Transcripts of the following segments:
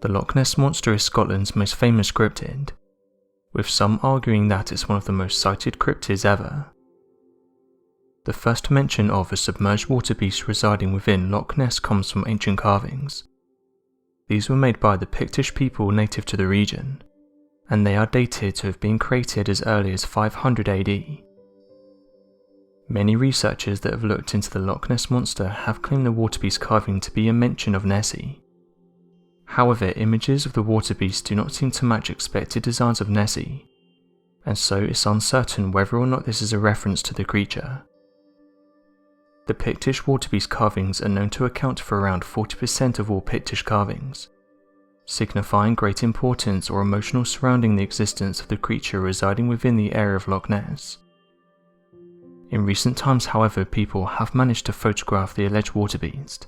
The Loch Ness Monster is Scotland's most famous cryptid, with some arguing that it's one of the most cited cryptids ever. The first mention of a submerged waterbeast residing within Loch Ness comes from ancient carvings. These were made by the Pictish people native to the region, and they are dated to have been created as early as 500 AD. Many researchers that have looked into the Loch Ness Monster have claimed the waterbeast carving to be a mention of Nessie. However, images of the waterbeast do not seem to match expected designs of Nessie, and so it's uncertain whether or not this is a reference to the creature. The Pictish waterbeast carvings are known to account for around 40% of all Pictish carvings, signifying great importance or emotional surrounding the existence of the creature residing within the area of Loch Ness. In recent times, however, people have managed to photograph the alleged waterbeast,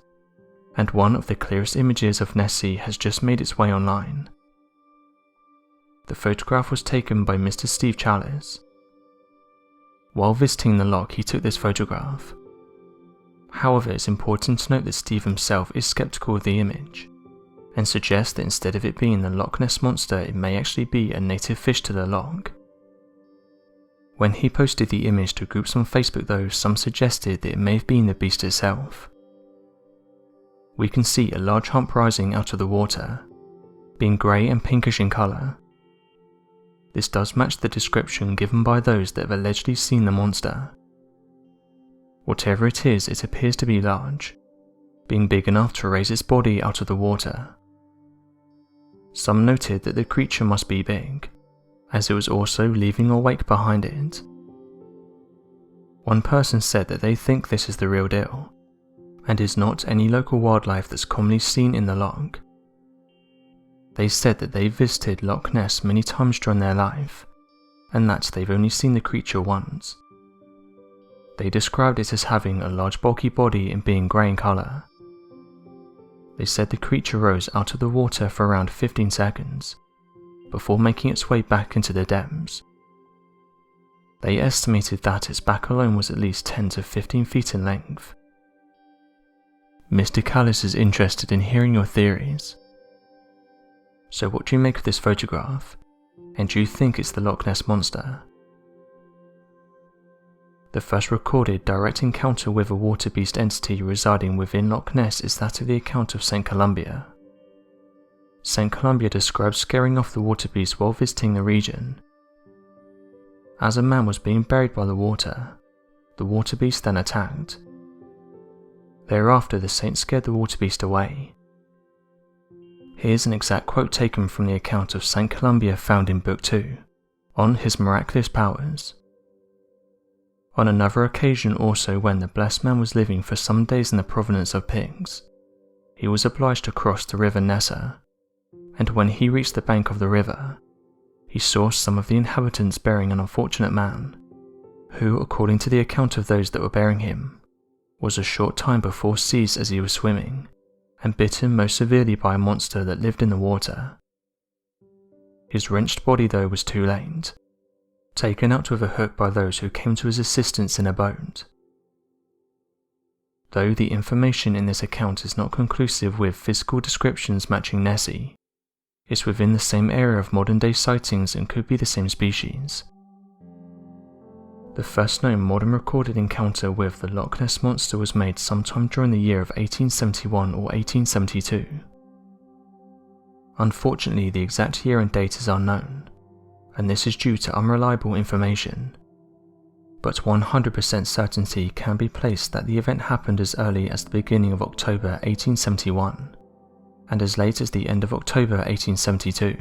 and one of the clearest images of Nessie has just made its way online. The photograph was taken by Mr. Steve Chalice. While visiting the loch, he took this photograph. However, it's important to note that Steve himself is skeptical of the image, and suggests that instead of it being the Loch Ness Monster, it may actually be a native fish to the loch. When he posted the image to groups on Facebook though, some suggested that it may have been the beast itself. We can see a large hump rising out of the water, being grey and pinkish in colour. This does match the description given by those that have allegedly seen the monster. Whatever it is, it appears to be large, being big enough to raise its body out of the water. Some noted that the creature must be big, as it was also leaving a wake behind it. One person said that they think this is the real deal, and is not any local wildlife that's commonly seen in the loch. They said that they've visited Loch Ness many times during their life, and that they've only seen the creature once. They described it as having a large bulky body and being grey in colour. They said the creature rose out of the water for around 15 seconds, before making its way back into the depths. They estimated that its back alone was at least 10 to 15 feet in length. Mr. Callis is interested in hearing your theories. So what do you make of this photograph, and do you think it's the Loch Ness Monster? The first recorded direct encounter with a waterbeast entity residing within Loch Ness is that of the account of St. Columbia. St. Columbia describes scaring off the waterbeast while visiting the region. As a man was being buried by the waterbeast then attacked. Thereafter, the saint scared the waterbeast away. Here's an exact quote taken from the account of St. Columbia found in Book 2, on his miraculous powers. On another occasion also, when the blessed man was living for some days in the province of Pictish, he was obliged to cross the river Nessa, and when he reached the bank of the river, he saw some of the inhabitants burying an unfortunate man, who, according to the account of those that were burying him, was a short time before seized as he was swimming, and bitten most severely by a monster that lived in the water. His wrenched body though was too late, taken out with a hook by those who came to his assistance in a boat. Though the information in this account is not conclusive with physical descriptions matching Nessie, it's within the same area of modern day sightings and could be the same species. The first known modern recorded encounter with the Loch Ness Monster was made sometime during the year of 1871 or 1872. Unfortunately, the exact year and date is unknown, and this is due to unreliable information, but 100% certainty can be placed that the event happened as early as the beginning of October 1871, and as late as the end of October 1872.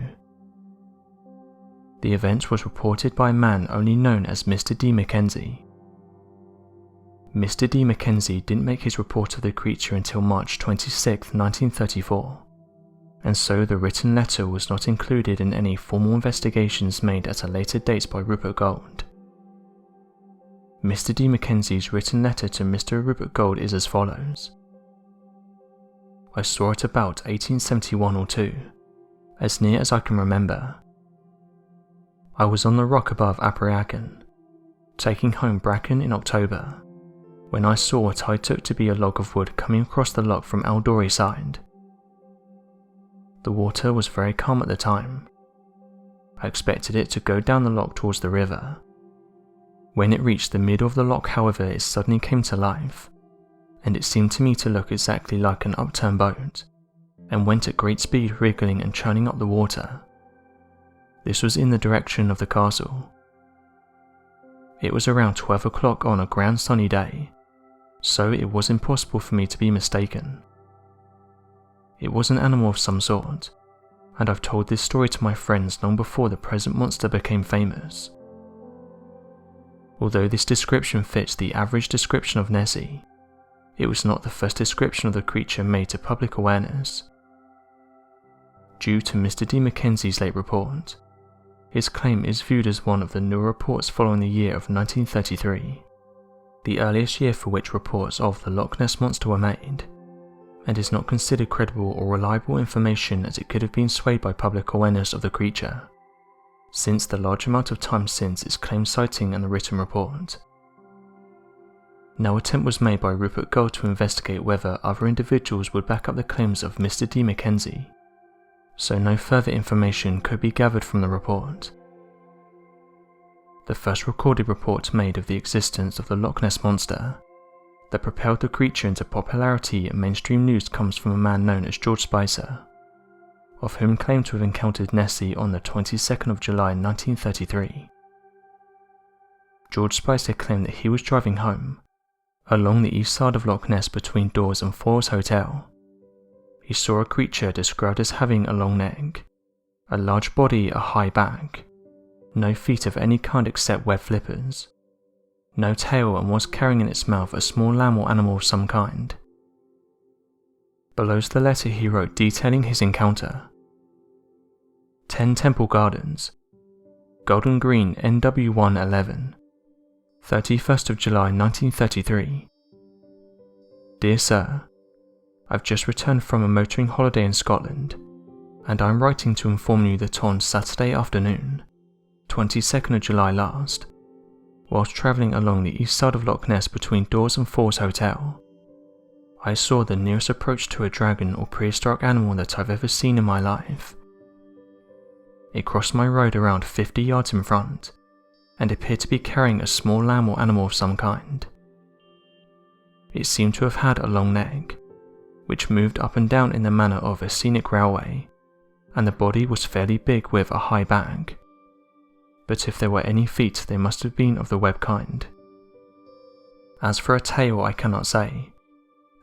The event was reported by a man only known as Mr. D. Mackenzie. Mr. D. Mackenzie didn't make his report of the creature until March 26, 1934, and so the written letter was not included in any formal investigations made at a later date by Rupert Gold. Mr. D. Mackenzie's written letter to Mr. Rupert Gold is as follows. I saw it about 1871 or 2, as near as I can remember. I was on the rock above Appariacan, taking home bracken in October, when I saw what I took to be a log of wood coming across the loch from Eldorey side. The water was very calm at the time. I expected it to go down the loch towards the river. When it reached the middle of the loch, however, it suddenly came to life, and it seemed to me to look exactly like an upturned boat, and went at great speed, wriggling and churning up the water. This was in the direction of the castle. It was around 12 o'clock on a grand sunny day, so it was impossible for me to be mistaken. It was an animal of some sort, and I've told this story to my friends long before the present monster became famous. Although this description fits the average description of Nessie, it was not the first description of the creature made to public awareness. Due to Mr. D. Mackenzie's late report, his claim is viewed as one of the newer reports following the year of 1933, the earliest year for which reports of the Loch Ness Monster were made, and is not considered credible or reliable information as it could have been swayed by public awareness of the creature, since the large amount of time since its claimed sighting and the written report. No attempt was made by Rupert Gold to investigate whether other individuals would back up the claims of Mr. D. Mackenzie, so no further information could be gathered from the report. The first recorded report made of the existence of the Loch Ness Monster that propelled the creature into popularity and mainstream news comes from a man known as George Spicer, of whom claimed to have encountered Nessie on the 22nd of July 1933. George Spicer claimed that he was driving home, along the east side of Loch Ness between Dawes and Foyles Hotel. He saw a creature described as having a long neck, a large body, a high back, no feet of any kind except web flippers, no tail, and was carrying in its mouth a small lamb or animal of some kind. Below's the letter he wrote detailing his encounter. 10 Temple Gardens, Golden Green, NW1 11, 31st of July 1933. Dear Sir, I've just returned from a motoring holiday in Scotland, and I'm writing to inform you that on Saturday afternoon, 22nd of July last, whilst travelling along the east side of Loch Ness between Dawes and Foyles Hotel, I saw the nearest approach to a dragon or prehistoric animal that I've ever seen in my life. It crossed my road around 50 yards in front, and appeared to be carrying a small lamb or animal of some kind. It seemed to have had a long neck, which moved up and down in the manner of a scenic railway, and the body was fairly big with a high back, but if there were any feet they must have been of the web kind. As for a tail, I cannot say,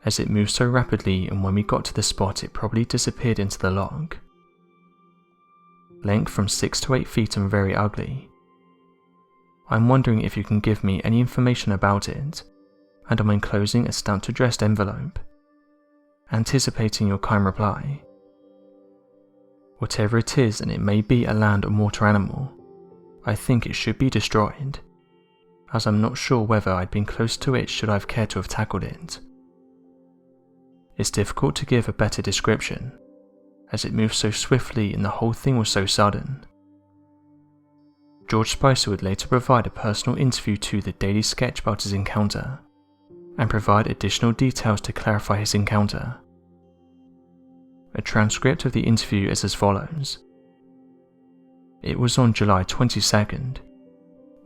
as it moved so rapidly, and when we got to the spot it probably disappeared into the loch. Length from 6 to 8 feet and very ugly. I'm wondering if you can give me any information about it, and I'm enclosing a stamped addressed envelope. Anticipating your kind reply. Whatever it is, and it may be a land or water animal, I think it should be destroyed, as I'm not sure whether I'd been close to it should I have cared to have tackled it. It's difficult to give a better description, as it moved so swiftly and the whole thing was so sudden. George Spicer would later provide a personal interview to the Daily Sketch about his encounter, and provide additional details to clarify his encounter. A transcript of the interview is as follows. It was on July 22nd.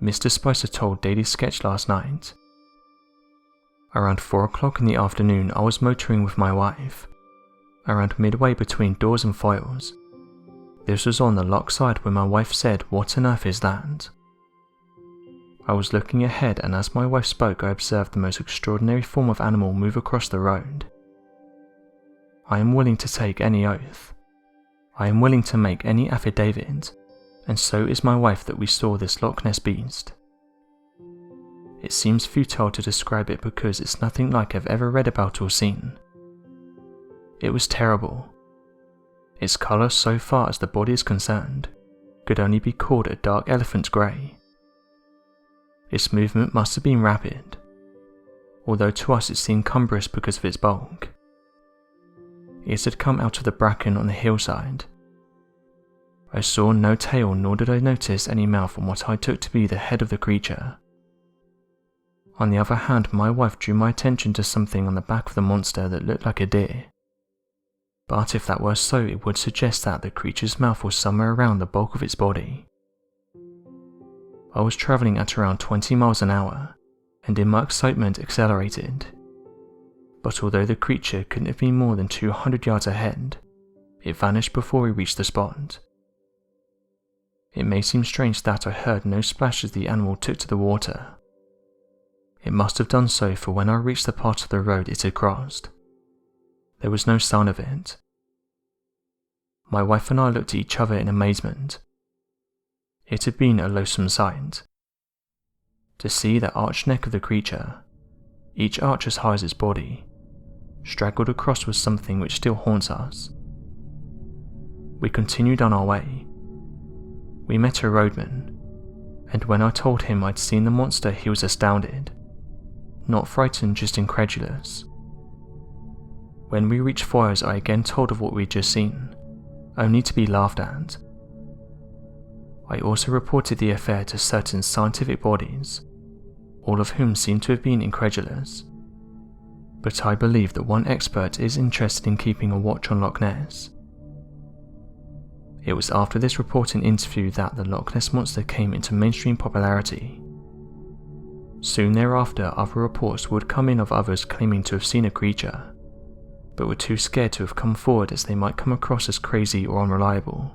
Mr. Spicer told Daily Sketch last night. Around 4 o'clock in the afternoon I was motoring with my wife, around midway between Dawes and Foyles. This was on the loch side when my wife said, "What on earth is that?" I was looking ahead, and as my wife spoke I observed the most extraordinary form of animal move across the road. I am willing to take any oath. I am willing to make any affidavit, and so is my wife that we saw this Loch Ness beast. It seems futile to describe it because it's nothing like I've ever read about or seen. It was terrible. Its colour, so far as the body is concerned, could only be called a dark elephant grey. Its movement must have been rapid, although to us it seemed cumbrous because of its bulk. It had come out of the bracken on the hillside. I saw no tail, nor did I notice any mouth on what I took to be the head of the creature. On the other hand, my wife drew my attention to something on the back of the monster that looked like a deer, but if that were so, it would suggest that the creature's mouth was somewhere around the bulk of its body. I was travelling at around 20 miles an hour, and in my excitement accelerated. But although the creature couldn't have been more than 200 yards ahead, it vanished before we reached the spot. It may seem strange that I heard no splash as the animal took to the water. It must have done so, for when I reached the part of the road it had crossed, there was no sign of it. My wife and I looked at each other in amazement. It had been a loathsome sight. To see the arched neck of the creature, each arch as high as its body, straggled across was something which still haunts us. We continued on our way. We met a roadman, and when I told him I'd seen the monster, he was astounded. Not frightened, just incredulous. When we reached Foyers, I again told of what we'd just seen, only to be laughed at. I also reported the affair to certain scientific bodies, all of whom seemed to have been incredulous. But I believe that one expert is interested in keeping a watch on Loch Ness. It was after this report and interview that the Loch Ness Monster came into mainstream popularity. Soon thereafter, other reports would come in of others claiming to have seen a creature, but were too scared to have come forward as they might come across as crazy or unreliable.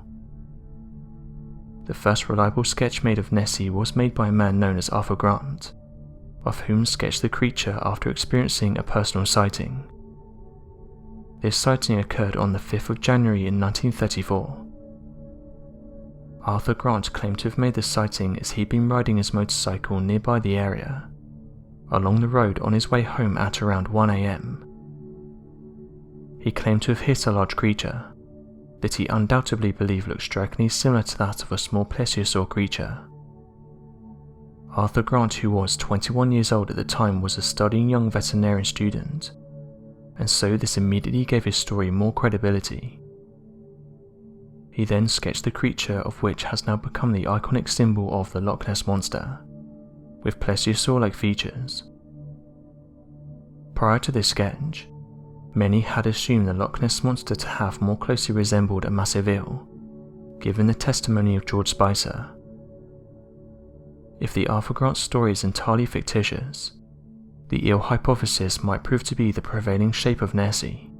The first reliable sketch made of Nessie was made by a man known as Arthur Grant, of whom sketched the creature after experiencing a personal sighting. This sighting occurred on the 5th of January in 1934. Arthur Grant claimed to have made the sighting as he'd been riding his motorcycle nearby the area, along the road on his way home at around 1 AM. He claimed to have hit a large creature that he undoubtedly believed looked strikingly similar to that of a small plesiosaur creature. Arthur Grant, who was 21 years old at the time, was a studying young veterinarian student, and so this immediately gave his story more credibility. He then sketched the creature, of which has now become the iconic symbol of the Loch Ness Monster, with plesiosaur-like features. Prior to this sketch, many had assumed the Loch Ness Monster to have more closely resembled a massive eel, given the testimony of George Spicer. If the Arthur Grant story is entirely fictitious, the eel hypothesis might prove to be the prevailing shape of Nessie.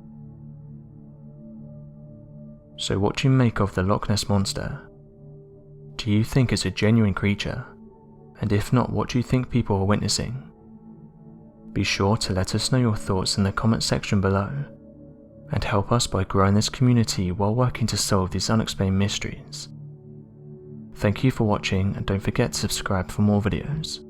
So what do you make of the Loch Ness Monster? Do you think it's a genuine creature? And if not, what do you think people are witnessing? Be sure to let us know your thoughts in the comment section below, and help us by growing this community while working to solve these unexplained mysteries. Thank you for watching, and don't forget to subscribe for more videos.